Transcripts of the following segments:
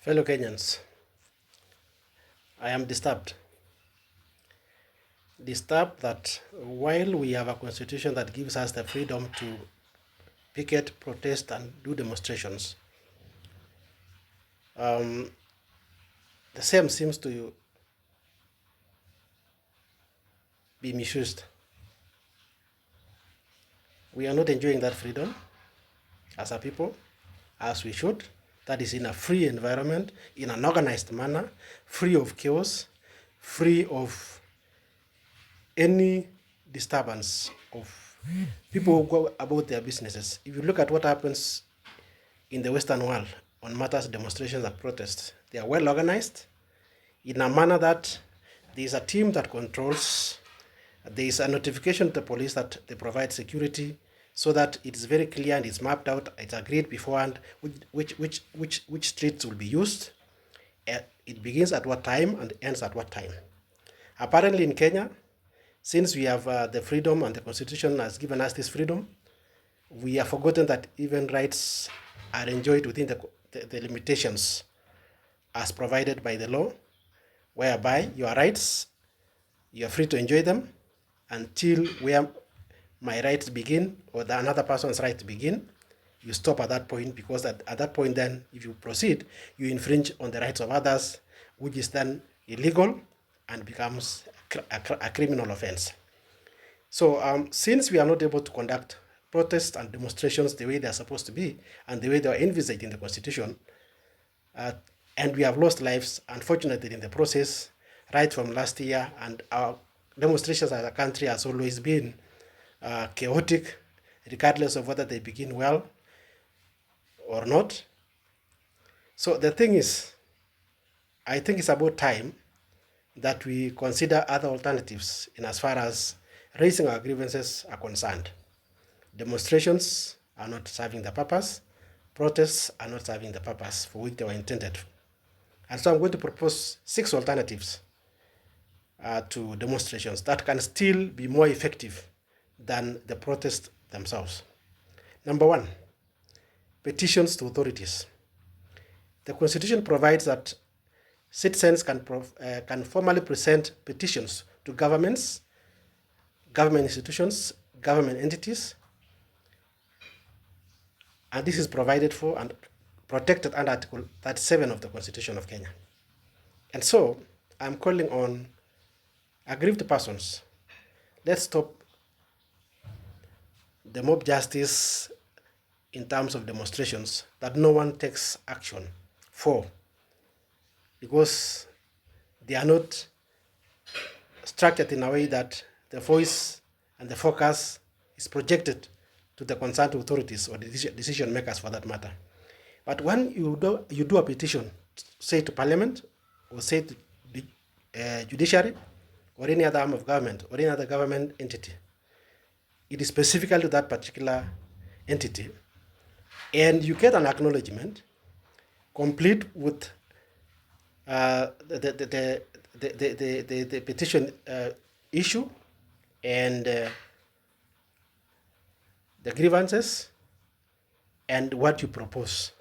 Fellow Kenyans, I am disturbed. Disturbed that while we have a constitution that gives us the freedom to picket, protest, and do demonstrations, the same seems to be misused. We are not enjoying that freedom as a people, as we should. That is in a free environment, in an organized manner, free of chaos, free of any disturbance of people who go about their businesses. If you look at what happens in the Western world on matters, demonstrations, and protests, they are well organized in a manner that there is a team that controls, there is a notification to the police that they provide security so that it is very clear and it's mapped out, it's agreed beforehand which streets will be used. It begins at what time and ends at what time. Apparently in Kenya, since we have the freedom and the constitution has given us this freedom, we have forgotten that even rights are enjoyed within the limitations as provided by the law, whereby your rights, you are free to enjoy them until where my rights begin or another person's rights begin. You stop at that point, because at that point then, if you proceed, you infringe on the rights of others, which is then illegal and becomes a criminal offense. So since we are not able to conduct protests and demonstrations the way they are supposed to be and the way they are envisaged in the Constitution, and we have lost lives, unfortunately, in the process, right from last year, and our demonstrations as a country has always been chaotic, regardless of whether they begin well or not. So the thing is, I think it's about time that we consider other alternatives in as far as raising our grievances are concerned. Demonstrations are not serving the purpose. Protests are not serving the purpose for which they were intended. And so I'm going to propose 6 alternatives to demonstrations that can still be more effective than the protests themselves. Number 1, petitions to authorities. The Constitution provides that citizens can formally present petitions to governments, government institutions, government entities, and this is provided for and protected under Article 37 of the Constitution of Kenya. And so I'm calling on aggrieved persons. Let's stop the mob justice in terms of demonstrations that no one takes action for, because they are not structured in a way that the voice and the focus is projected to the concerned authorities or decision makers for that matter. But when you do a petition, say to Parliament or say to the judiciary or any other arm of government or any other government entity, it is specifically to that particular entity, and you get an acknowledgement complete with the petition issue and the grievances and what you propose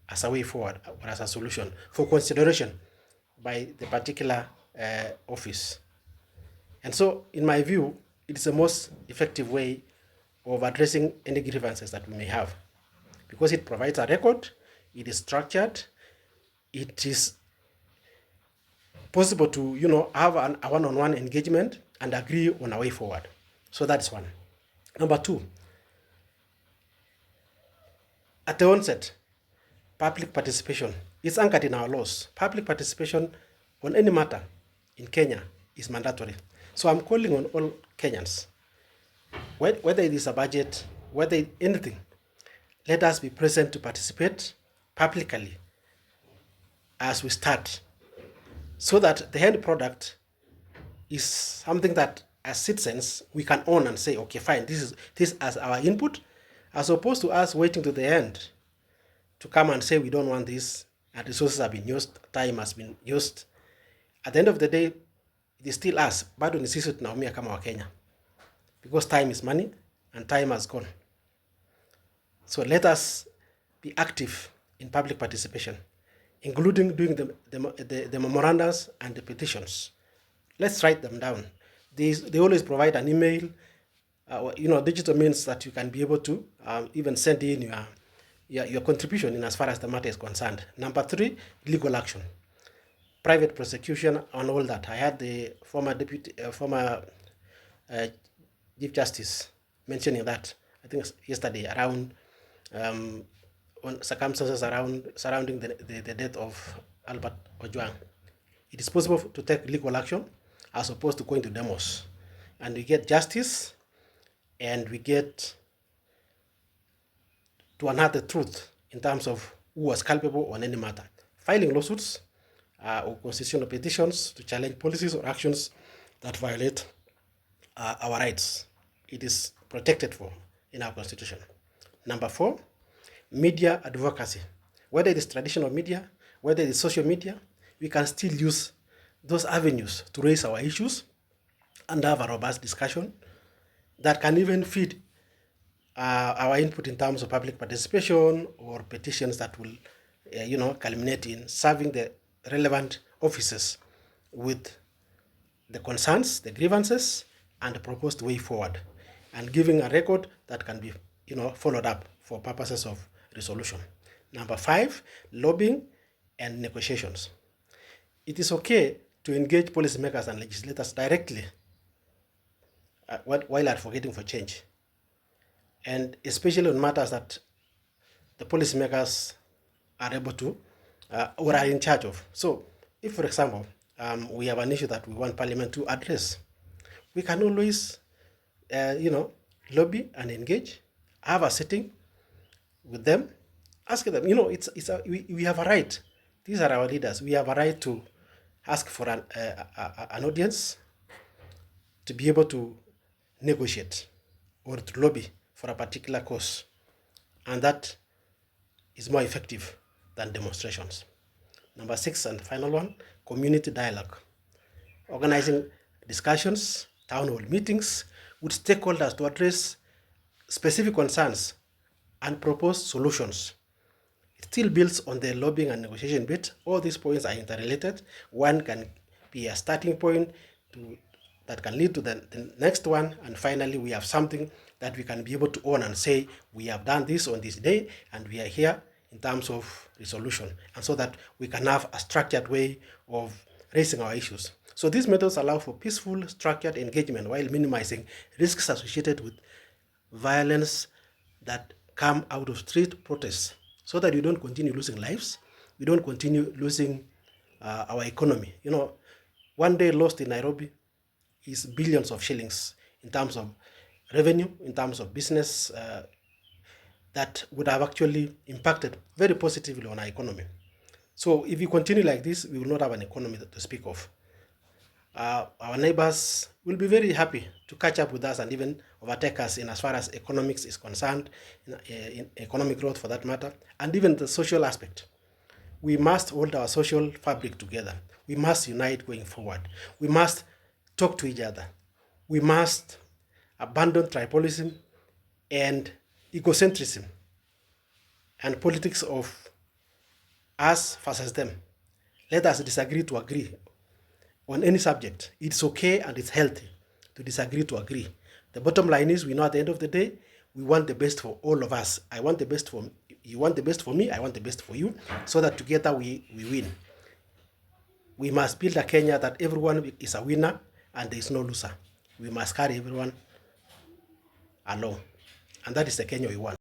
as a way forward or as a solution for consideration by the particular office. And so, in my view, it is the most effective way of addressing any grievances that we may have, because it provides a record, it is structured, it is possible to have a one-on-one engagement and agree on a way forward. So that's one. Number 2, at the onset, public participation is anchored in our laws. Public participation on any matter in Kenya is mandatory. So I'm calling on all Kenyans, whether it is a budget, whether anything, let us be present to participate publicly as we start, so that the end product is something that as citizens we can own and say, okay, fine, this as our input, as opposed to us waiting to the end to come and say we don't want this, and resources have been used, time has been used. At the end of the day, it is still us, bado ni sisi tunaumia kama Wakenya, because time is money and time has gone. So let us be active in public participation. including doing the memorandums and the petitions. Let's write them down. They always provide an email, digital means that you can be able to even send in your contribution in as far as the matter is concerned. Number 3, legal action, private prosecution, and all that. I had the former Chief Justice mentioning that, I think yesterday, around on circumstances surrounding the death of Albert Ojwang. It is possible to take legal action as opposed to going to demos. And we get justice, and we get to unearth the truth in terms of who was culpable on any matter. Filing lawsuits or constitutional petitions to challenge policies or actions that violate our rights. It is protected for in our constitution. Number 4, media advocacy. Whether it is traditional media, whether it is social media, we can still use those avenues to raise our issues and have a robust discussion that can even feed our input in terms of public participation or petitions that will, culminate in serving the relevant officers with the concerns, the grievances, and the proposed way forward, and giving a record that can be, followed up for purposes of resolution. Number 5, lobbying and negotiations. It is okay to engage policymakers and legislators directly while advocating for change, and especially on matters that the policymakers are able to or are in charge of. So, if, for example, we have an issue that we want Parliament to address, we can always, lobby and engage, have a sitting with them, ask them. We have a right. These are our leaders. We have a right to ask for an audience, to be able to negotiate or to lobby for a particular cause, and that is more effective than demonstrations. Number 6 and final one, community dialogue. Organizing discussions, town hall meetings with stakeholders to address specific concerns and propose solutions. It still builds on the lobbying and negotiation bit. All these points are interrelated. One can be a starting point that can lead to the next one, and finally we have something that we can be able to own and say, we have done this on this day, and we are here in terms of resolution, and so that we can have a structured way of raising our issues. So these methods allow for peaceful, structured engagement while minimizing risks associated with violence that come out of street protests, so that we don't continue losing lives, we don't continue losing our economy. One day lost in Nairobi is billions of shillings in terms of revenue, in terms of business, that would have actually impacted very positively on our economy. So if we continue like this, we will not have an economy to speak of. Our neighbors will be very happy to catch up with us and even overtake us in as far as economics is concerned, in economic growth for that matter, and even the social aspect. We must hold our social fabric together. We must unite going forward. We must talk to each other. We must abandon tribalism and egocentrism and politics of us versus them. Let us disagree to agree on any subject. It's okay and it's healthy to disagree to agree. The bottom line is, we know at the end of the day, we want the best for all of us. I want the best for you, want the best for me, I want the best for you, so that together we win. We must build a Kenya that everyone is a winner and there is no loser. We must carry everyone along. And that is the Kenya we want.